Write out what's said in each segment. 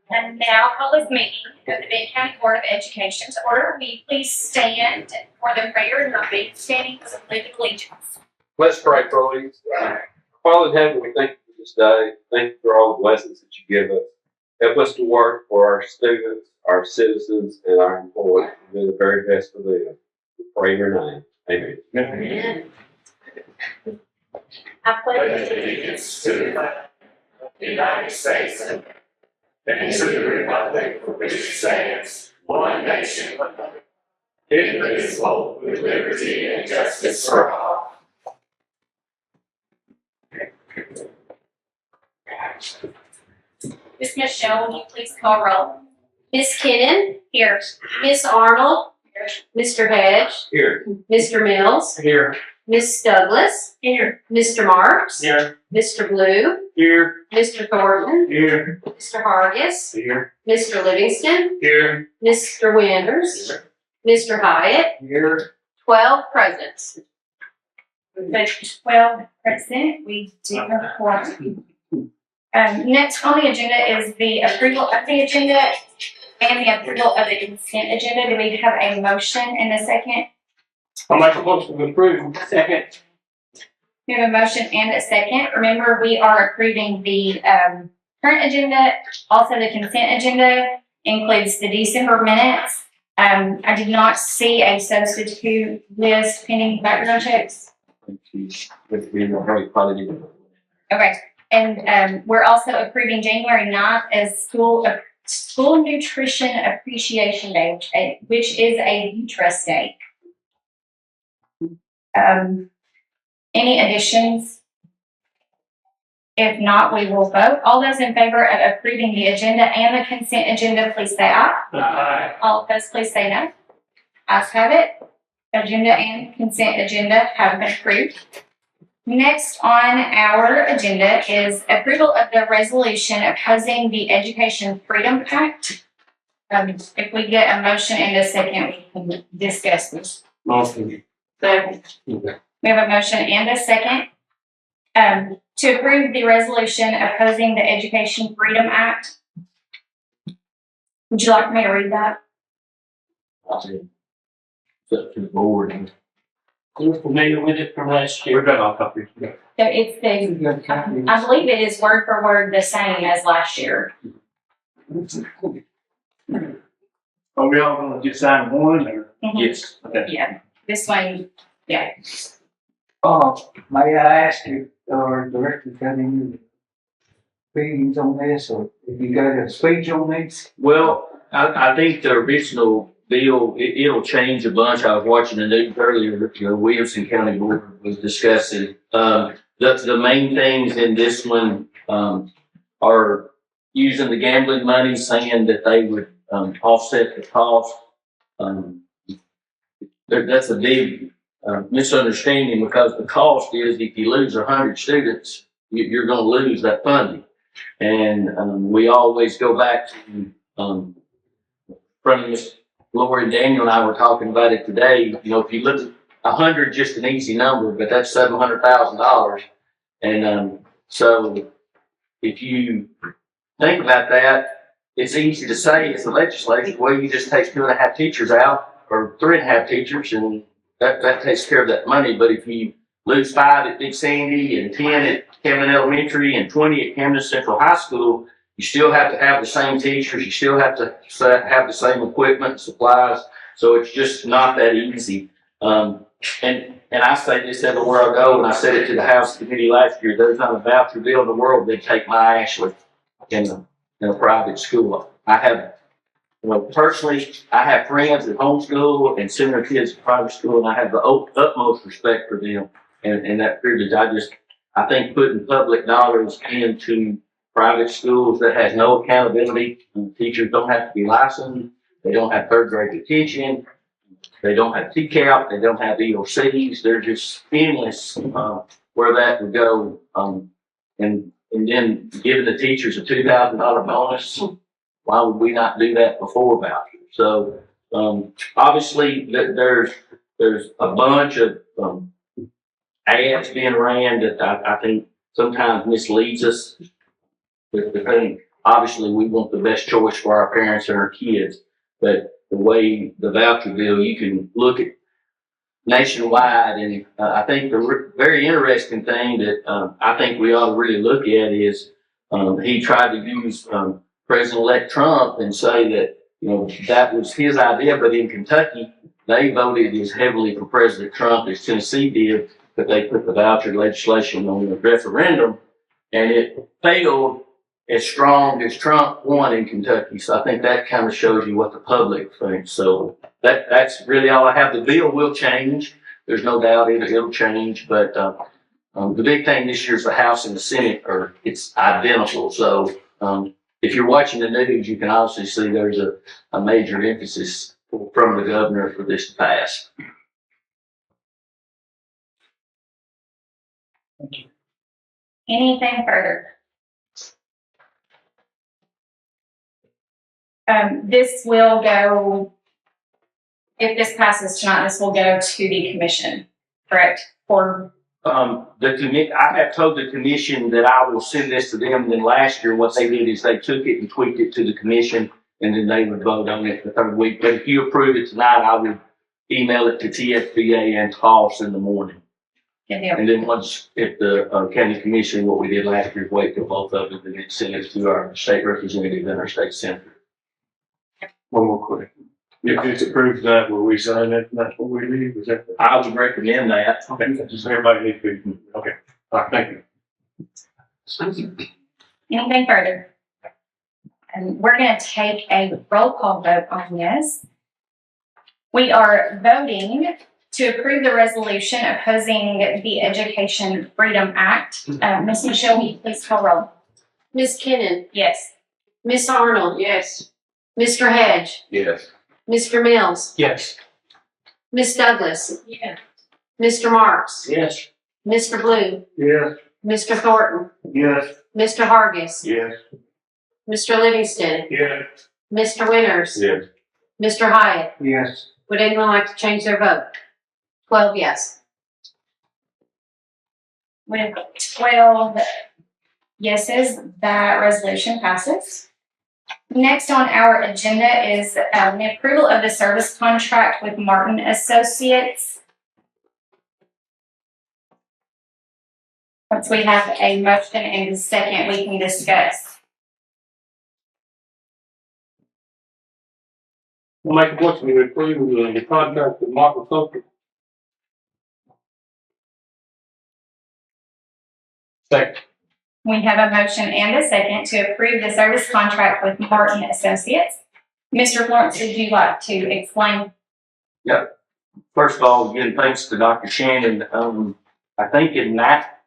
And now call this meeting of the Benton County Board of Education to order. Will you please stand for the prayer and repeat standing for the Pledge of Allegiance? Let's pray, please. Father in heaven, we thank you for this day. Thank you for all the blessings that you give us. Help us to work for our students, our citizens, and our employees. Do the very best for them. We pray in your name. Amen. Amen. I pledge allegiance to the United States and to the republic for which it stands, one nation, indivisible, with liberty and justice for all. Miss Michelle, will you please call roll? Miss Kidden, Here. Miss Arnold, Mr. Hedge, Here. Mr. Mills, Here. Miss Douglas, Here. Mr. Marks, Here. Mr. Blue, Here. Mr. Thornton, Here. Mr. Hargis, Here. Mr. Livingston, Here. Mr. Winters, Mr. Hyatt, Here. 12 presents. Page 12 present. We do have a quorum. Next on the agenda is the approval of the agenda and the approval of the consent agenda. Do we have a motion and a second? I'll make a motion to approve. Second. We have a motion and a second. Remember, we are approving the current agenda, also the consent agenda includes the December minutes. I did not see a substitute list pending background checks. Okay, and we're also approving January 9th as School Nutrition Appreciation Day, which is a U-Trust Day. Any additions? If not, we will vote. All those in favor of approving the agenda and the consent agenda, please say aye. Aye. All opposed, please say no. Ayes have it. Agenda and consent agenda have been approved. Next on our agenda is approval of the resolution opposing the Education Freedom Act. If we get a motion and a second, we can discuss this. Motion. So we have a motion and a second to approve the resolution opposing the Education Freedom Act. Would you like me to read that? It's up to the board. You're familiar with it from last year? We've got all copies. So it's the, I believe it is word for word the same as last year. Are we all gonna just sign one or? Yes. Okay. Yeah, this one, yeah. May I ask you, or Director Cunningham, opinions on this, or if you got a speech on this? Well, I think the original bill, it'll change a bunch. I was watching the news earlier, the Williamson County Board was discussing. The main things in this one, are using the gambling money, saying that they would, offset the cost. That's a big, misunderstanding, because the cost is if you lose 100 students, you're gonna lose that funding. And, we always go back to, from Ms. Lori, Daniel and I were talking about it today. You know, if you look at 100, just an easy number, but that's $700,000. And, so if you think about that, it's easy to say it's the legislature. Well, you just take 2.5 teachers out, or 3.5 teachers, and that takes care of that money. But if you lose 5 at Big Sandy and 10 at Camden Elementary and 20 at Camden Central High School, you still have to have the same teachers. You still have to have the same equipment, supplies. So it's just not that easy. And I say this everywhere I go, and I said it to the House Committee last year. There's not a voucher bill in the world that take my Ashley in a private school. I have, personally, I have friends that homeschool and send their kids to private school, and I have the utmost respect for them and that privilege. I think putting public dollars into private schools that has no accountability, teachers don't have to be licensed, they don't have third grade detention, they don't have TCAP, they don't have EOCs, they're just endless where that would go. And then giving the teachers a $2,000 bonus, why would we not do that before vouchers? So obviously there's a bunch of ads being ran that I think sometimes misleads us. The thing, obviously we want the best choice for our parents and our kids, but the way the voucher bill, you can look at nationwide, and I think the very interesting thing that I think we ought to really look at is he tried to use President-elect Trump and say that that was his idea, but in Kentucky they voted as heavily for President Trump as Tennessee did, but they put the voucher legislation on the referendum, and it failed as strong as Trump won in Kentucky. So I think that kind of shows you what the public thinks. So that's really all I have. The bill will change. There's no doubt it'll change. But the big thing this year is the House and the Senate it's identical. So if you're watching the news, you can also see there's a major emphasis from the governor for this to pass. Anything further? This will go, if this passes tonight, this will go to the commission, correct? Or I have told the commission that I will send this to them. And then last year, what they did is they took it and tweaked it to the commission, and then they would vote on it the third week. But if you approve it tonight, I would email it to TSBA and Toss in the morning. good deal. And then if the county commission, what we did last year, wait till both of them, and then send it to our state representative and our state senator. One more question. If it's approved tonight, will we sign it? That's what we need? Is that? I would recommend that. Okay, just everybody needs to be, okay. All right, thank you. Anything further? And we're going to take a roll call vote on this. We are voting to approve the resolution opposing the Education Freedom Act. Ms. Michelle, will you please call roll? Ms. Kinnon, Yes. Ms. Arnold. Yes. Mr. Hedge, Yes. Mr. Mills, Yes. Ms. Douglas. Yes. Mr. Marks, Yes. Mr. Blue, Yes. Mr. Thornton, Yes. Mr. Hargis, Yes. Mr. Livingston, Yes. Mr. Winters, Yes. Mr. Hyatt. Yes. Would anyone like to change their vote? 12 yes. With 12 yeses, that resolution passes. Next on our agenda is the approval of the service contract with Martin Associates. Once we have a motion and a second, we can discuss. We'll make a motion to approve the contract with Martin Associates. Second. We have a motion and a second to approve the service contract with Martin Associates. Mr. Florence, would you like to explain? First of all, again, thanks to Dr. Shannon. I think in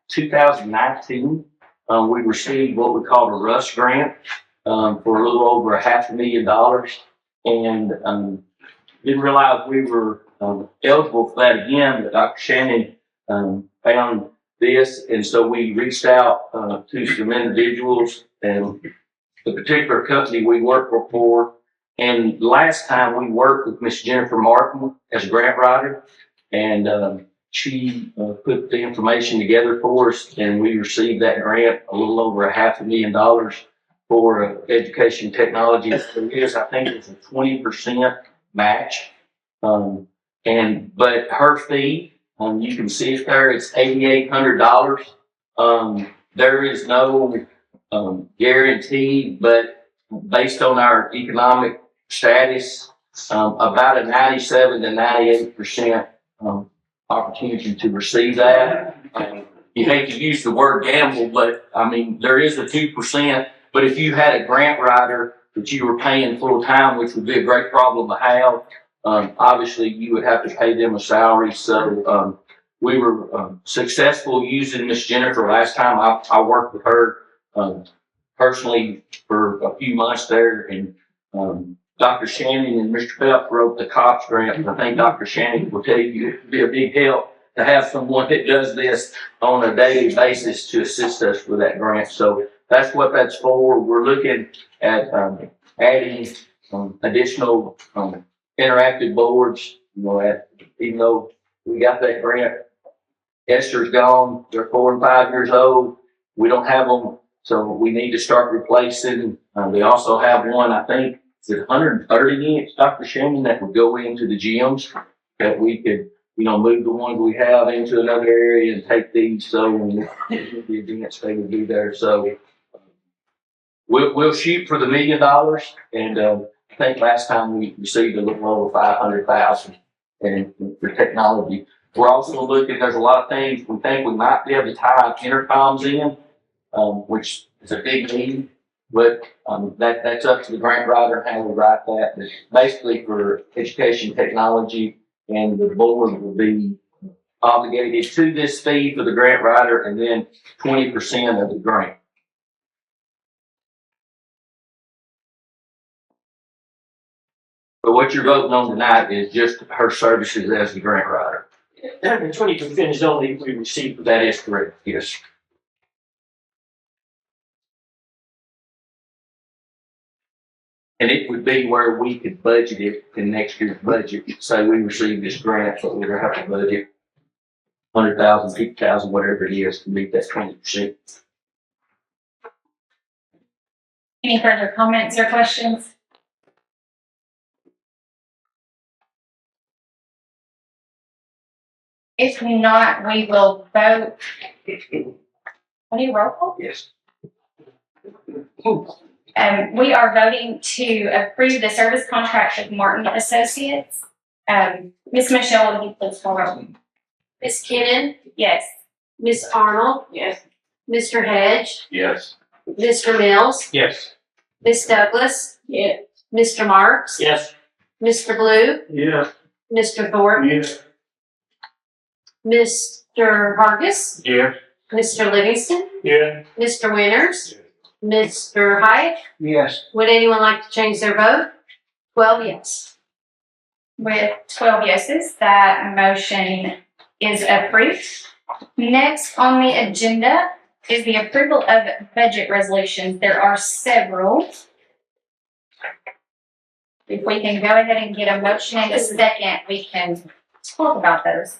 2019, we received what we called a RUST grant for a little over $500,000, and didn't realize we were eligible for that again. But Dr. Shannon found this, and so we reached out to some individuals and the particular company we work for. And last time we worked with Miss Jennifer Martin as a grant writer, and she put the information together for us, and we received that grant, a little over $500,000 for education technology. It is, I think it's a 20% match. But her fee, you can see it there, it's $8,800. There is no guarantee, but based on our economic status, about a 97 to 98% opportunity to receive that. You hate to use the word gamble, but I mean, there is a 2%, but if you had a grant writer that you were paying full time, which would be a great problem to have, obviously you would have to pay them a salary. So we were successful using Miss Jennifer last time. I worked with her personally for a few months there, and Dr. Shannon and Mr. Phelps wrote the COPS grant. I think Dr. Shannon will tell you it would be a big help to have someone that does this on a daily basis to assist us with that grant. So that's what that's for. We're looking at adding additional interactive boards. Even though we got that grant, Esther's gone. They're 4 and 5 years old. We don't have them So we need to start replacing, we also have one, I think, is it 130 inch, Dr. Shannon, that would go into the gyms that we could, move the ones we have into another area and take these, so when the events, they would be there. So we'll shoot for the $1 million, and I think last time we received a little over 500,000 and for technology. We're also looking, there's a lot of things we think we might be able to tie intercoms in, which is a big need, but that's up to the grant writer how we write that. But basically for education technology, and the board will be obligated to this fee for the grant writer, and then 20% of the grant. But what you're voting on tonight is just her services as the grant writer. And 20% is only if we receive. That is correct, yes. And it would be where we could budget it in next year's budget. Say we receive this grant, so we're gonna have to budget 100,000, 50,000, whatever it is, to meet that 20%. Any further comments or questions? If not, we will vote. Any roll call? Yes. We are voting to approve the service contract with Martin Associates. Ms. Michelle, will you please call roll? Ms. Kinnon, Yes. Ms. Arnold, Yes. Mr. Hedge, Yes. Mr. Mills, Yes. Ms. Douglas, Yeah. Mr. Marks, Yes. Mr. Blue, Yeah. Mr. Thornton, Yes. Mr. Hargis, Yeah. Mr. Livingston, Yeah. Mr. Winters, Mr. Hyatt. Yes. Would anyone like to change their vote? 12 yes. With 12 yeses, that motion is approved. Next on the agenda is the approval of budget resolutions. There are several. If we can go ahead and get a motion in a second, we can talk about those.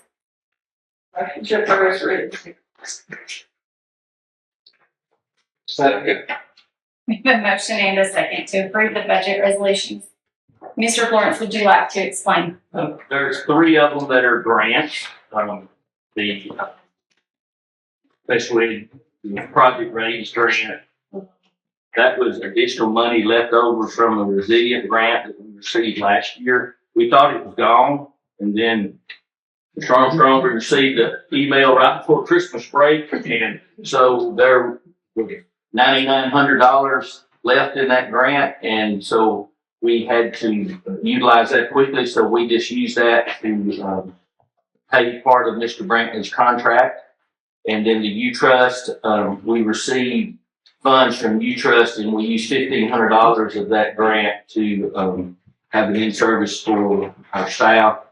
Second. We have a motion and a second to approve the budget resolutions. Mr. Florence, would you like to explain? There's 3 of them that are grants. Especially the Project Raise grant. That was additional money left over from a resilient grant that we received last year. We thought it was gone, and then Mr. Armstrong received an email right before Christmas break, and so there was $9,900 left in that grant, and so we had to utilize that quickly, so we just used that to pay part of Mr. Brantley's contract. And then the U-Trust, we received funds from U-Trust, and we used $1,500 of that grant to have an in-service for our staff.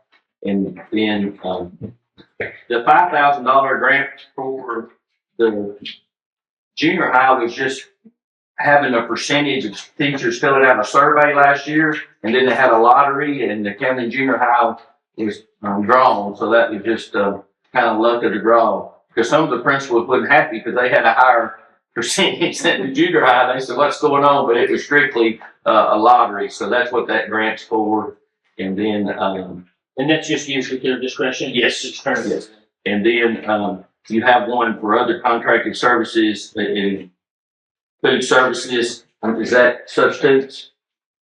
And then the $5,000 grant for the junior high was just having a percentage of teachers filling out a survey last year, and then they had a lottery, and the county junior high was drawn, so that was just kind of luck of the draw. Because some of the principals wasn't happy because they had a higher percentage than the junior high. They said, "What's going on?" But it was strictly a lottery, so that's what that grant's for. And then, And that's just used at their discretion? Yes. It's current. yes. And then you have one for other contracted services in food services. Is that substitutes?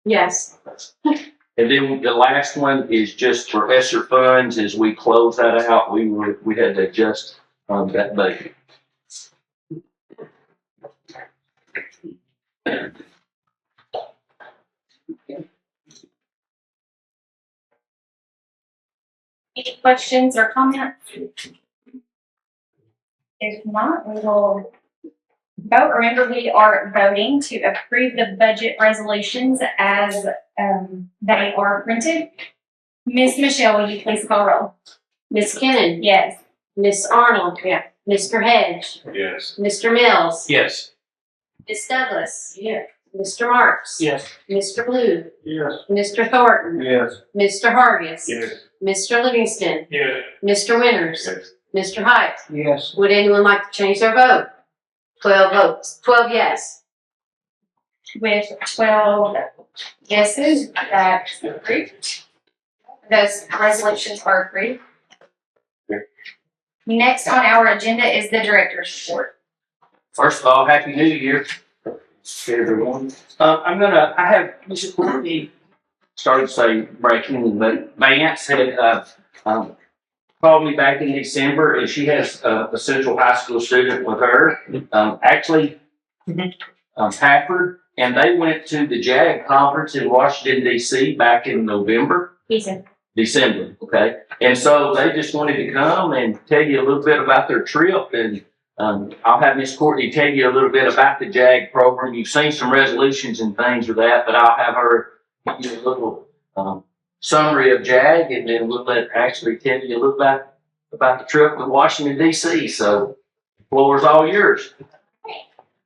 Yes. And then the last one is just for ESSER funds. As we close that out, we had to adjust that budget. Any questions or comments? If not, we will vote. Remember, we are voting to approve the budget resolutions as they are printed. Ms. Michelle, will you please call roll? Ms. Kinnon, Yes. Ms. Arnold, Mr. Hedge, Yes. Mr. Mills, Yes. Ms. Douglas, Mr. Marks, Yes. Mr. Blue, Yes. Mr. Thornton, Yes. Mr. Hargis, Yes. Mr. Livingston, Yeah. Mr. Winters, Yes. Mr. Hyatt. Yes. Would anyone like to change their vote? 12 votes, 12 yes. With 12 yeses, that's approved. Those resolutions are approved. Next on our agenda is the director's report. First of all, Happy New Year to everyone. I have Mr. Courtney started to say breaking, but Vance had, called me back in December and she has a Central High School student with her, Pafford, and they went to the JAG conference in Washington DC back in November. December, okay. And so they just wanted to come and tell you a little bit about their trip, and I'll have Miss Courtney tell you a little bit about the JAG program. You've seen some resolutions and things with that, but I'll have her give you a little summary of JAG, and then we'll let Ashley tell you a little about the trip with Washington DC. So the floor's all yours.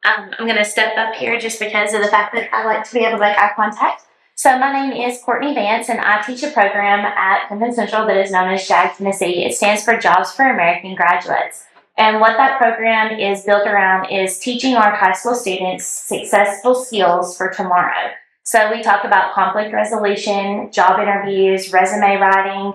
I'm going to step up here just because of the fact that I like to be able to make eye contact. So my name is Courtney Vance, and I teach a program at Benton Central that is known as JAG Tennessee. It stands for Jobs for American Graduates. And what that program is built around is teaching our high school students successful skills for tomorrow. So we talk about conflict resolution, job interviews, resume writing,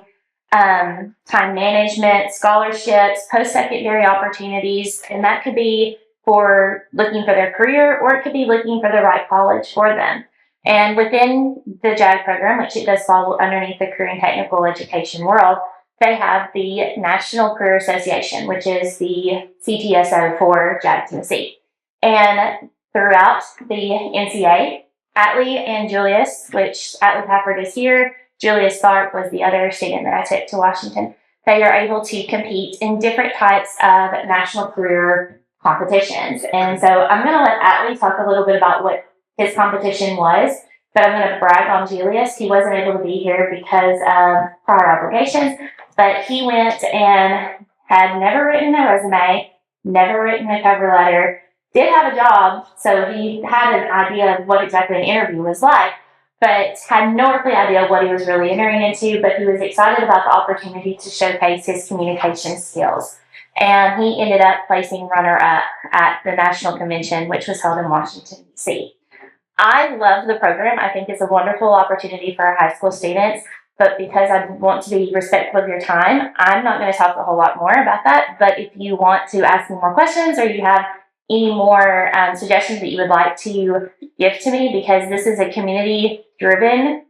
time management, scholarships, post-secondary opportunities, and that could be for looking for their career, or it could be looking for the right college for them. And within the JAG program, which it does fall underneath the Career and Technical Education world, they have the National Career Association, which is the CTSO for JAG Tennessee. And throughout the NCA, Atlee and Julius, which Atlee Pafford is here, Julius Tharp was the other student that I took to Washington, they are able to compete in different types of national career competitions. And so I'm going to let Atlee talk a little bit about what his competition was, but I'm going to brag on Julius. He wasn't able to be here because of prior obligations, but he went and had never written a resume, never written a cover letter, did have a job, so he had an idea of what exactly an interview was like, but had no earthly idea what he was really entering into, but he was excited about the opportunity to showcase his communication skills. And he ended up placing runner-up at the national convention, which was held in Washington, D.C. I love the program. I think it's a wonderful opportunity for our high school students, but because I want to be respectful of your time, I'm not going to talk a whole lot more about that. But if you want to ask me more questions, or you have any more suggestions that you would like to give to me, because this is a community-driven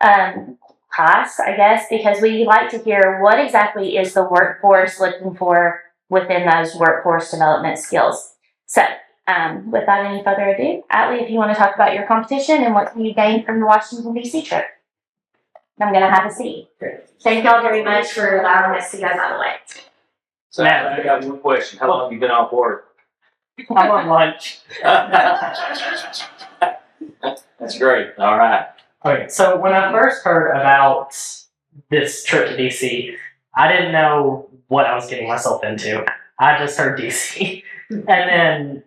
class, I guess, because we like to hear what exactly is the workforce looking for within those workforce development skills. So, without any further ado, Atlee, if you want to talk about your competition and what you gained from the Washington, D.C. trip. I'm going to have a seat. Thank y'all very much for allowing us to go, by the way. So I got one question. How long have you been off work? I'm on lunch. That's great. All right. Okay, so when I first heard about this trip to DC, I didn't know what I was getting myself into. I just heard DC. And then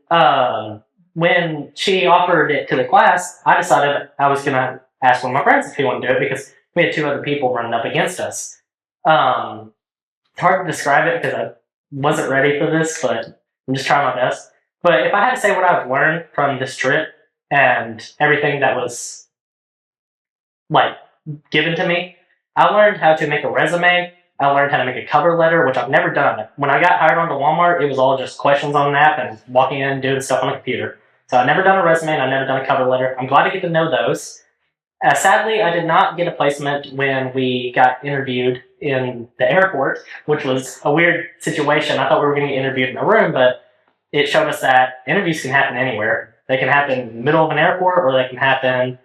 when she offered it to the class, I decided I was going to ask one of my friends if he wanted to do it, because we had 2 other people running up against us. It's hard to describe it because I wasn't ready for this, but I'm just trying my best. But if I had to say what I've learned from this trip and everything that was given to me, I learned how to make a resume. I learned how to make a cover letter, which I've never done. When I got hired onto Walmart, it was all just questions on an app and walking in and doing stuff on the computer. So I've never done a resume and I've never done a cover letter. I'm glad to get to know those. Sadly, I did not get a placement when we got interviewed in the airport, which was a weird situation. I thought we were going to get interviewed in a room, but it showed us that interviews can happen anywhere. They can happen in the middle of an airport, or they can happen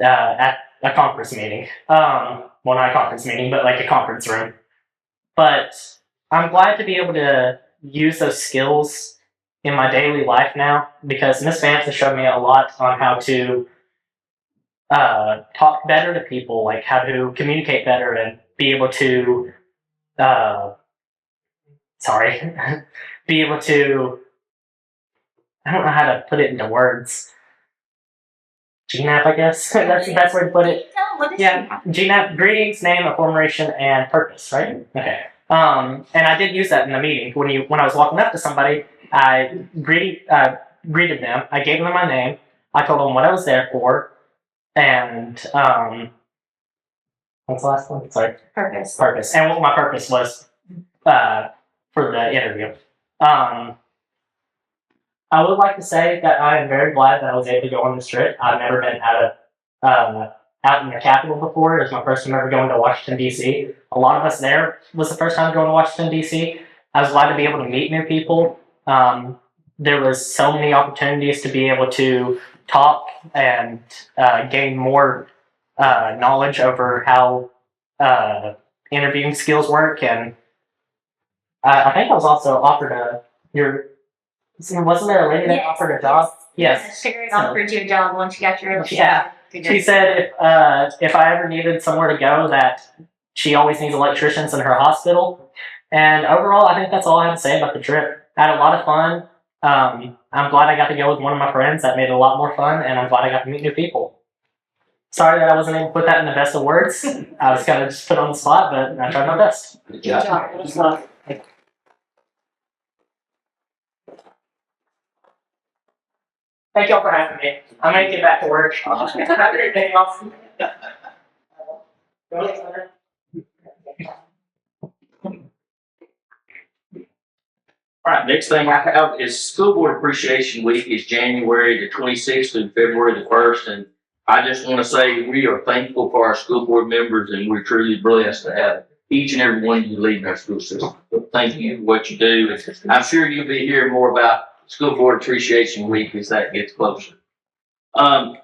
at a conference meeting. Well, not a conference meeting, but like a conference room. But I'm glad to be able to use those skills in my daily life now, because Miss Vance has showed me a lot on how to talk better to people, like how to communicate better and be able to, be able to, I don't know how to put it into words. GNAP, I guess. That's the best way to put it. Yeah, GNAP, greetings, name, affirmation, and purpose, right? Okay. And I did use that in the meeting. When I was walking up to somebody, I greeted them. I gave them my name. I told them what I was there for, and what's the last one? Sorry. Purpose, and what my purpose was for the interview. I would like to say that I am very glad that I was able to go on this trip. I've never been out in the capital before. It was my first time ever going to Washington, D.C. A lot of us there was the first time going to Washington, D.C. I was glad to be able to meet new people. There was so many opportunities to be able to talk and gain more knowledge over how interviewing skills work. And I think I was also offered wasn't there a lady that offered a job? Yes. Sherry offered you a job once you got your. Yeah. She said if I ever needed somewhere to go, that she always needs electricians in her hospital. And overall, I think that's all I have to say about the trip. I had a lot of fun. I'm glad I got to go with one of my friends. That made it a lot more fun, and I'm glad I got to meet new people. Sorry that I wasn't able to put that in the best of words. I was kind of just put on the spot, but I tried my best. Good job. Thank y'all for having me. I'm gonna get back to work. Anything else? All right, next thing I have is School Board Appreciation Week is January the 26th and February the 1st. And I just want to say we are thankful for our school board members, and we're truly blessed to have each and every one of you leading our school system. So thank you for what you do. And I'm sure you'll be hearing more about School Board Appreciation Week as that gets closer. I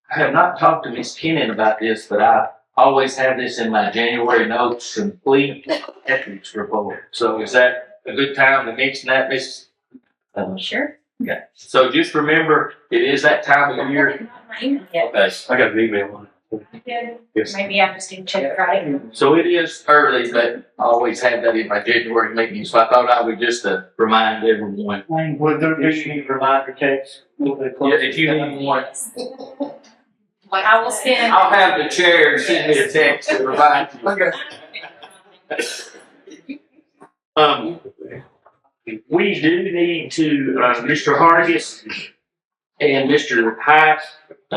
have not talked to Ms. Kennan about this, but I always have this in my January notes, complete ethics report. So is that a good time to mention that, Ms.? Sure. Okay. So just remember, it is that time of year. Okay. I got an email on it. Yes. Maybe I just didn't check Friday. So it is early, but I always have that in my January meeting. So I thought I would just remind everyone. Would there be any reminder text? Yeah, if you need one, I will send. I'll have the chair send me a text to remind you. We do need to, Mr. Hargis and Mr. Hyde,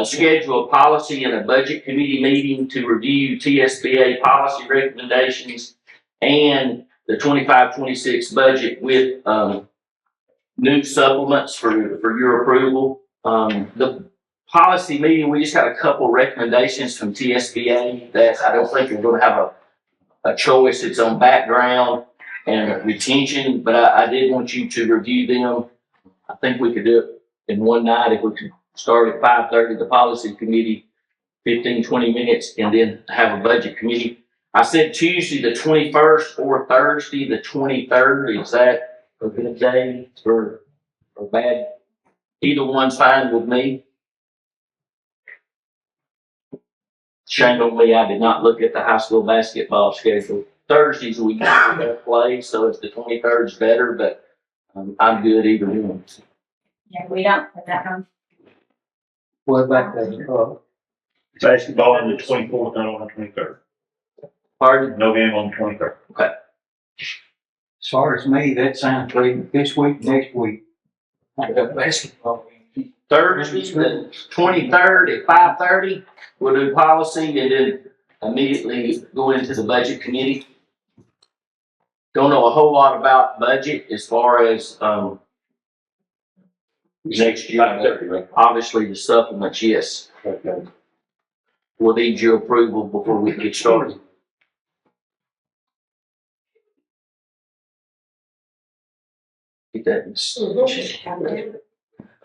schedule a policy and a budget committee meeting to review TSBA policy recommendations and the 25-26 budget with new supplements for your approval. The policy meeting, we just got a couple recommendations from TSBA that I don't think we're going to have a choice. It's on background and retention, but I did want you to review them. I think we could do it in one night if we could start at 5:30, the policy committee, 15-20 minutes, and then have a budget committee. I said Tuesday the 21st or Thursday the 23rd. Is that a good day or bad? Either one's fine with me. Shame on me, I did not look at the high school basketball schedule. Thursdays we don't play, so if the 23rd is better, but I'm good either one. Yeah, we don't put that on. What about that? Basketball on the 24th, not on the 23rd. Pardon? No game on the 23rd. Okay. As far as me, that sounds great. This week, next week. I got basketball. Thursday, the 23rd at 5:30, we'll do policy and then immediately go into the budget committee. Don't know a whole lot about budget as far as next year. Obviously, the supplements, yes. Okay. We'll need your approval before we get started. Get that.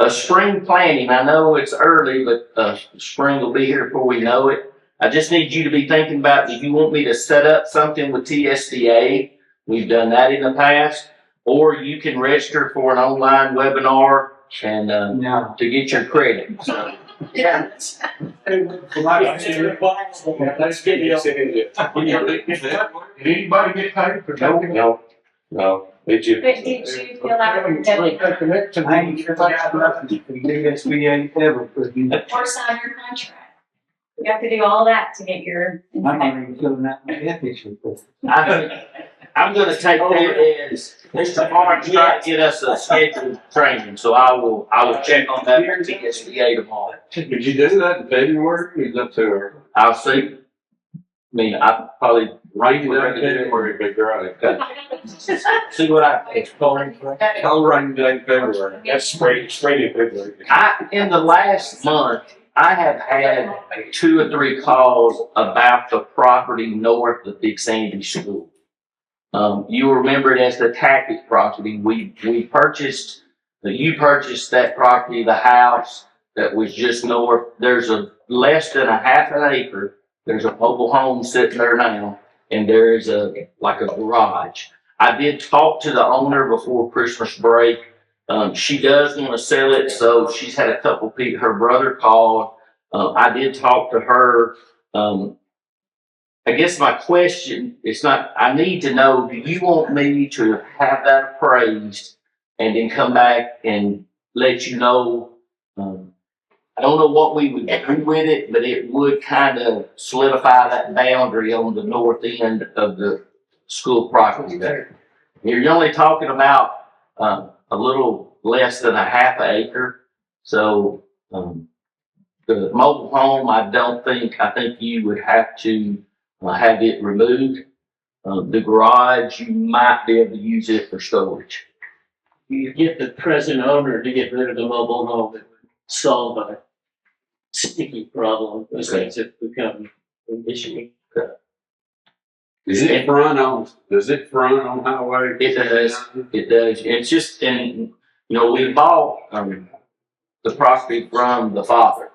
Spring planning, I know it's early, but spring will be here before we know it. I just need you to be thinking about, if you want me to set up something with TSDA, we've done that in the past, or you can register for an online webinar and to get your credit. So, yeah. Did anybody get paid for talking? No. Did you? But did you feel like I ain't sure got nothing for DSBA ever, but or sign your contract? You have to do all that to get your. I'm not even filling out my ethics report. I'm gonna take that as Mr. Barnes trying to get us a scheduled training, so I will check on that with TSBA tomorrow. Could you do that in February? Is that too early? I'll see. I mean, I probably Right, that February would be great. see what I can. I'll rain day February. That's spring in February. In the last month, I have had 2 or 3 calls about the property north of Big Sandy School. You remember it as the Tackett property. We purchased, you purchased that property, the house that was just north. There's a less than a half an acre. There's a mobile home sitting there now, and there is like a garage. I did talk to the owner before Christmas break. She does want to sell it, so she's had a couple people. Her brother called. I did talk to her. I guess my question is not, I need to know, do you want me to have that appraised and then come back and let you know? I don't know what we would do with it, but it would kind of solidify that boundary on the north end of the school property there. You're only talking about a little less than a half an acre. So the mobile home, I think you would have to have it removed. The garage, you might be able to use it for storage. You get the present owner to get rid of the mobile home, it would solve a sticky problem, because things have become an issue. Does it front on highway? It does. It does. It's just, and we bought the property from the father.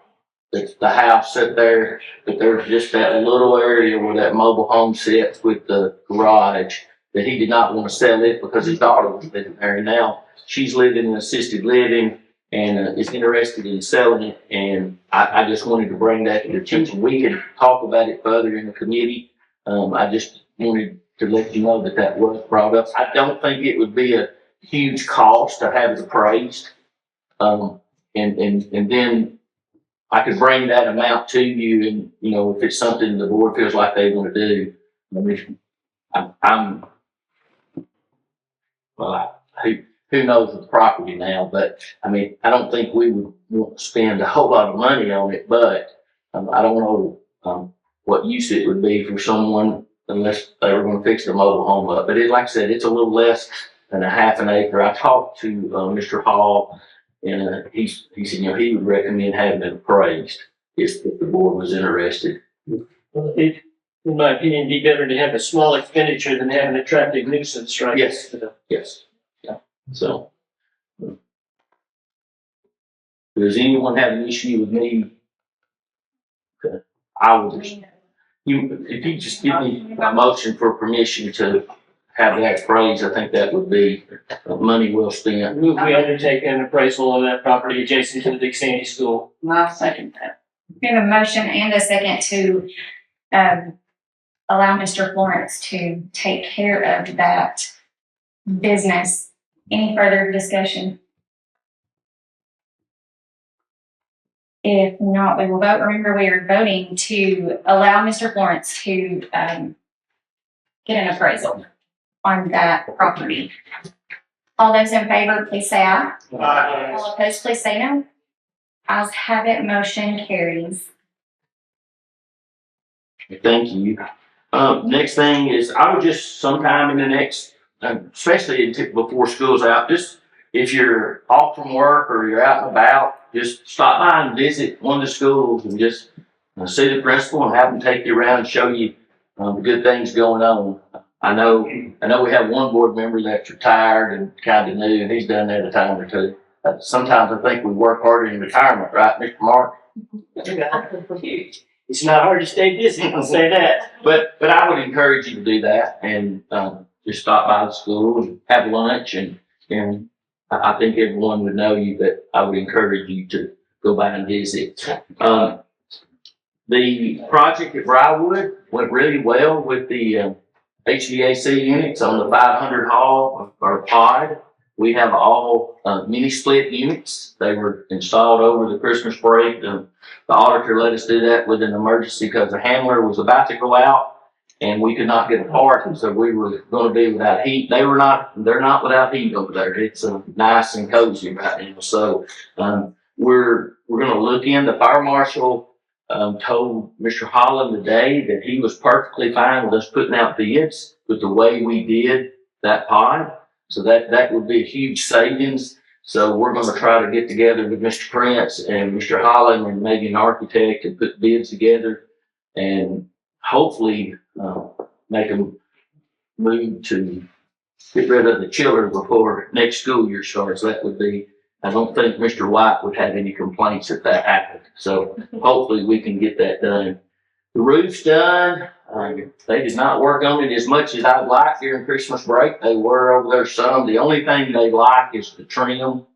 It's the house set there, but there's just that little area where that mobile home sits with the garage that he did not want to sell it because his daughter was living there. And now she's living in assisted living and is interested in selling it. And I just wanted to bring that to your attention. We can talk about it further in the committee. I just wanted to let you know that that was brought up. I don't think it would be a huge cost to have it appraised. And then I could bring that amount to you, and if it's something the board feels like they want to do. Who knows the property now? But I mean, I don't think we would want to spend a whole lot of money on it. But I don't know what use it would be for someone unless they were going to fix the mobile home up. But like I said, it's a little less than a half an acre. I talked to Mr. Hall. And he said, he would recommend having it appraised if the board was interested. Well, it, in my opinion, it'd be better to have a small expenditure than have an attractive nuisance, right? Yes. Yes. Yeah. So, does anyone have an issue with me? Okay. I would just, if you just give me a motion for permission to have that appraised, I think that would be money well spent. Move we undertake an appraisal of that property adjacent to the Big Sandy School. I'll second that. We have a motion and a second to allow Mr. Florence to take care of that business. Any further discussion? If not, we will vote. Remember, we are voting to allow Mr. Florence to get an appraisal on that property. All those in favor, please say aye. Aye. All opposed, please say no. Ayes have it, motion carries. Thank you. Next thing is, I would just sometime in the next, especially before school's out, just if you're off from work or you're out and about, just stop by and visit one of the schools and just see the principal and have them take you around and show you the good things going on. I know we have one board member that's retired and kind of new, and he's done that a time or two. Sometimes I think we work harder in retirement, right, Mr. Mark? It's not hard to stay busy, I'll say that. But I would encourage you to do that and just stop by the school and have lunch, and I think everyone would know you, but I would encourage you to go by and visit. The project at Briarwood went really well with the HVAC units on the 500 hall or pod. We have all mini split units. They were installed over the Christmas break. The auditor let us do that with an emergency because the handler was about to go out, and we could not get a part, and so we were gonna be without heat. They're not without heat over there. It's nice and cozy right now. So, we're gonna look in. The fire marshal, told Mr. Holland today that he was perfectly fine with us putting out bids with the way we did that pod. So that would be a huge savings. So we're gonna try to get together with Mr. Prince and Mr. Holland and maybe an architect and put bids together and hopefully make them move to get rid of the chiller before next school year starts. That would be, I don't think Mr. White would have any complaints if that happened. So hopefully we can get that done. The roof's done. They did not work on it as much as I'd like during Christmas break. They were over there some. The only thing they like is the trim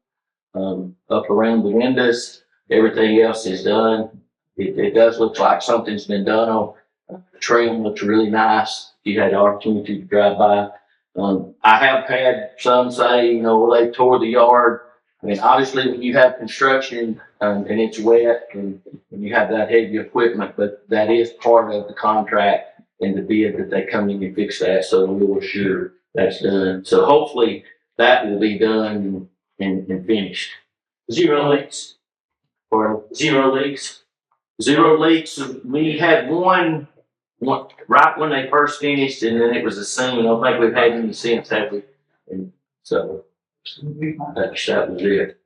up around the windows. Everything else is done. It does look like something's been done on the trim. Looks really nice. You had the opportunity to drive by. I have had some say, they tore the yard. I mean, obviously, when you have construction and it's wet and you have that heavy equipment, but that is part of the contract and the bid that they come in and fix that. So we'll assure that's done. So hopefully that will be done and finished. Zero leaks. Or Zero leaks. zero leaks. We had one right when they first finished, and then it was the same. I don't think we've had any since, have we? And so that was it.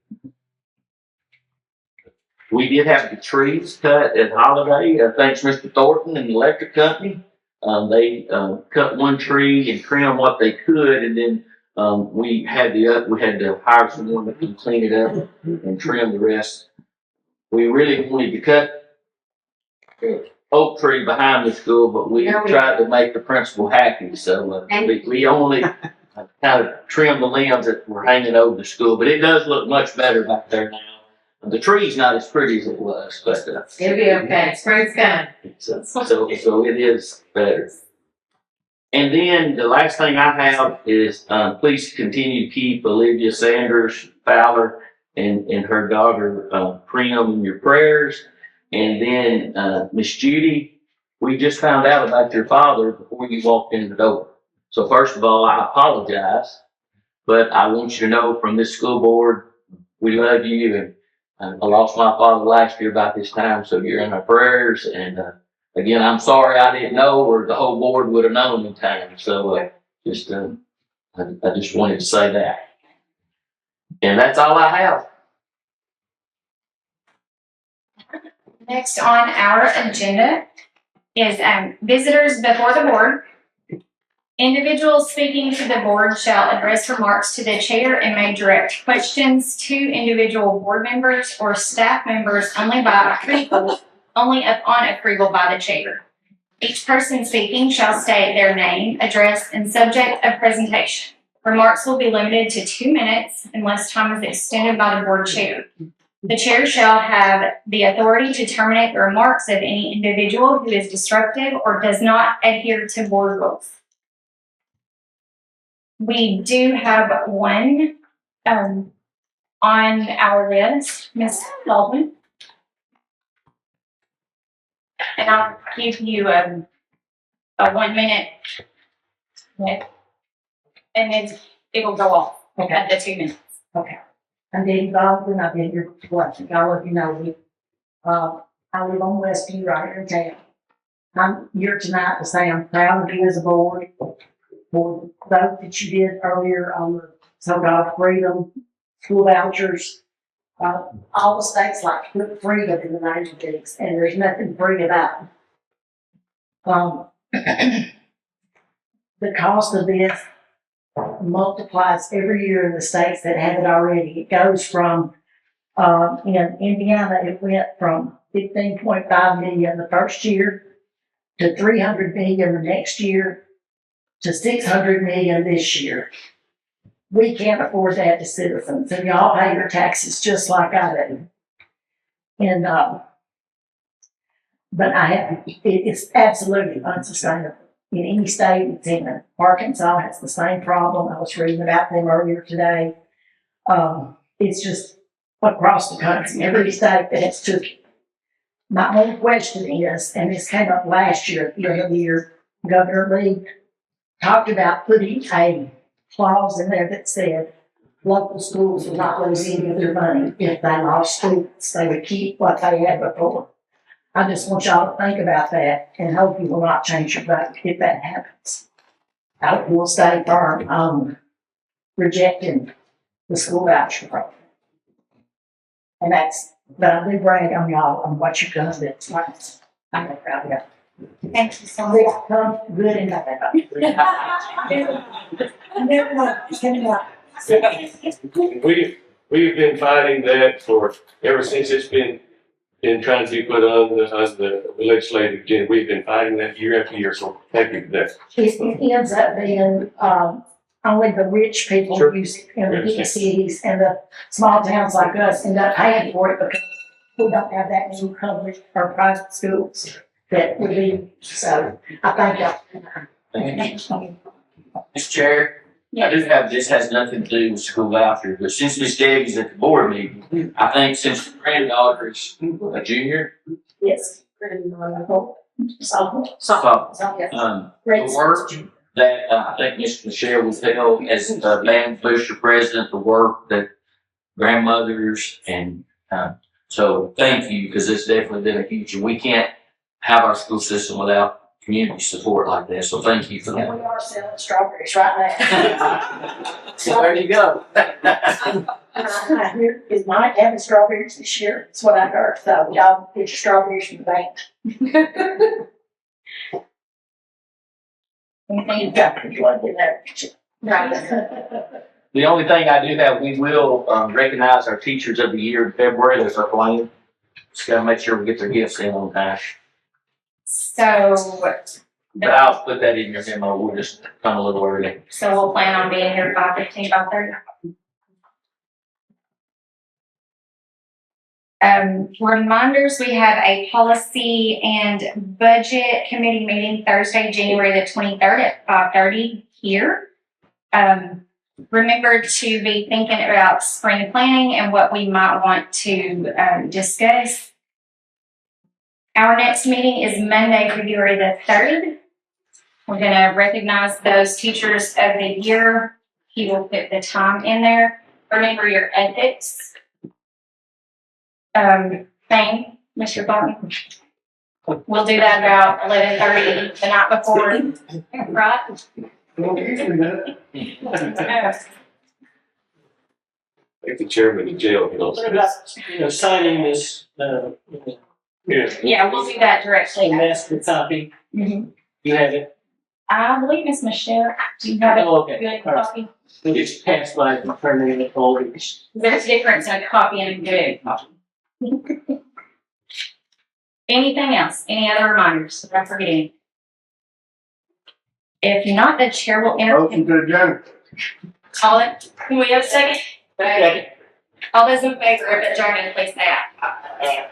We did have the trees cut at Holiday. Thanks, Mr. Thornton and the electric company. They cut one tree and trim what they could, and then we had to hire someone to clean it up and trim the rest. We really wanted to cut the oak tree behind the school, but we tried to make the principal happy, so we only kind of trimmed the limbs that were hanging over the school. But it does look much better back there now. The tree's not as pretty as it was, but It'll be okay. Spring's coming. so it is better. And then the last thing I have is please continue to keep Olivia Sanders Fowler and her daughter Prim in your prayers. And then Miss Judy, we just found out about your father before you walked in the door. So first of all, I apologize, but I want you to know from this school board, we love you. And I lost my father last year about this time, so you're in our prayers. And again, I'm sorry I didn't know, or the whole board would have known in time. So I just wanted to say that. And that's all I have. Next on our agenda is visitors before the board. Individuals speaking to the board shall address remarks to the chair and may direct questions to individual board members or staff members only upon approval by the chair. Each person speaking shall state their name, address, and subject of presentation. Remarks will be limited to 2 minutes unless time is extended by the board chair. The chair shall have the authority to terminate the remarks of any individual who is disruptive or does not adhere to board rules. We do have one on our list, Ms. Baldwin. And I'll give you a 1 minute. And then it'll go off at the 2 minutes. Okay. I'm Dave Baldwin. I've been here for all of you know me. I live on Westview right here in town. I'm here tonight to say I'm proud of you as a board for the vote that you did earlier on the so-called freedom school vouchers. All the states like to put freedom in the name of things, and there's nothing free about it. The cost of this multiplies every year in the states that have it already. It goes from, in Indiana, it went from 15.5 million the first year to 300 million the next year to 600 million this year. We can't afford that as citizens, and y'all pay your taxes just like I do. And, but it's absolutely unsustainable. In any state it's in. Arkansas has the same problem. I was reading about them earlier today. It's just across the country, every state that has took it. My only question is, and this came up last year, the end of the year, Governor Lee talked about putting a clause in there that said local schools would not lose any of their money if they lost students. They would keep what they had before. I just want y'all to think about that and hope you will not change your vote if that happens. I will stay firm on rejecting the school voucher program. And but I do brag on y'all on what you've done that's nice. I'm very proud of y'all. Thank you so much. They come good and bad. We've been fighting that ever since it's been trying to be put on the legislative agenda. We've been fighting that year after year, so thank you for that. It ends up being, only the rich people Sure. use it in the big cities, and the small towns like us end up paying for it because we don't have that many public or private schools that would be, so I thank y'all. Mr. Chair, I do have, this has nothing to do with school vouchers, but since Miss Debbie's at the board meeting, I think since her granddaughter is a junior, Yes. so, the Great. work that I think Mr. Michelle was held as the Band Booster president, the work that grandmothers and, so thank you, because it's definitely been a huge, we can't have our school system without community support like that, so thank you for And that. we are selling strawberries right now. So there you go. I hear is Mike having strawberries this year? That's what I heard. So y'all get your strawberries from the bank. Anything? You want to get Right. that? The only thing I do have, we will recognize our teachers of the year in February. That's our plan. Just gotta make sure we get their gifts in on time. So, But I'll put that in your memo. We'll just come a little early. so we'll plan on being here 5:15, 5:30. Reminders, we have a policy and budget committee meeting Thursday, January the 23rd at 5:30 here. Remember to be thinking about spring planning and what we might want to discuss. Our next meeting is Monday, February the 3rd. We're gonna recognize those teachers of the year. He will put the time in there. Remember your ethics thing, Mr. Barton. We'll do that about 11:30 the night before, right? Like the chairman of jail, you know. What about, signing this, Yeah, we'll do that directly. master copy? Mhm. You have it? I believe Miss Michelle, do you have Oh, a okay. good All right. copy? It's passed by the permanent folders. There's a difference in a copy and a good copy. Anything else? Any other reminders? If I'm forgetting. If not, the chair will entertain. to adjourn. Call it. Can we have a second? Okay. All those in favor of adjourning, please say aye.